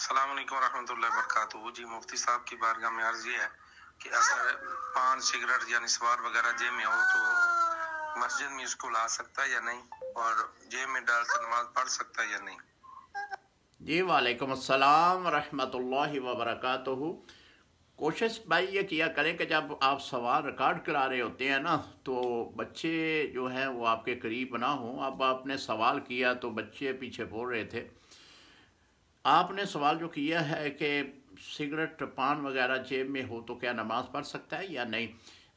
السلام علیکم ورحمۃ اللہ وبرکاتہ. جی مفتی صاحب کی بارگاہ میں عرض یہ ہے کہ اگر پان سگریٹ یعنی سوار وغیرہ جیب میں ہو تو مسجد میں اس کو لا سکتا ہے یا نہیں، اور جیب میں ڈال کر نماز پڑھ سکتا ہے یا نہیں؟ جی وعلیکم السلام ورحمۃ اللہ وبرکاتہ. کوشش بھائی یہ کیا کریں کہ جب آپ سوال ریکارڈ کرا رہے ہوتے ہیں نا تو بچے جو ہیں وہ آپ کے قریب نہ ہوں. اب آپ نے سوال کیا تو بچے پیچھے بول رہے تھے. آپ نے سوال جو کیا ہے کہ سگریٹ پان وغیرہ جیب میں ہو تو کیا نماز پڑھ سکتا ہے یا نہیں.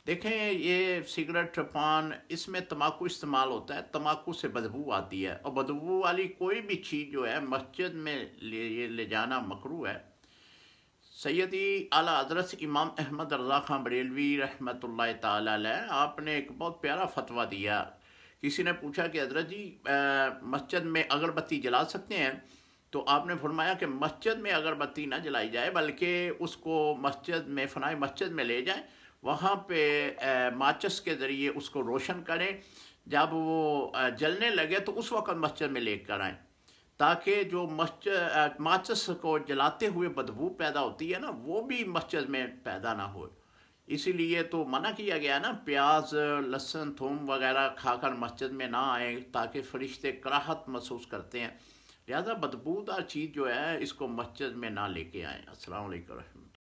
دیکھیں یہ سگریٹ پان اس میں تمباکو استعمال ہوتا ہے، تمباکو سے بدبو آتی ہے، اور بدبو والی کوئی بھی چیز جو ہے مسجد میں لے جانا مکروہ ہے. سیدی اعلیٰ حضرت امام احمد رضا خان بریلوی رحمۃ اللہ تعالی علیہ آپ نے ایک بہت پیارا فتویٰ دیا. کسی نے پوچھا کہ حضرت جی مسجد میں اگربتی جلا سکتے ہیں؟ تو آپ نے فرمایا کہ مسجد میں اگربتی نہ جلائی جائے بلکہ اس کو مسجد میں فنائے مسجد میں لے جائیں، وہاں پہ ماچس کے ذریعے اس کو روشن کریں. جب وہ جلنے لگے تو اس وقت مسجد میں لے کر آئیں، تاکہ جو مسجد ماچس کو جلاتے ہوئے بدبو پیدا ہوتی ہے نا وہ بھی مسجد میں پیدا نہ ہو. اسی لیے تو منع کیا گیا نا، پیاز لہسن تھوم وغیرہ کھا کر مسجد میں نہ آئیں تاکہ فرشتے کراہت محسوس کرتے ہیں. لہذا بدبودار چیز جو ہے اس کو مسجد میں نہ لے کے آئیں. السلام علیکم.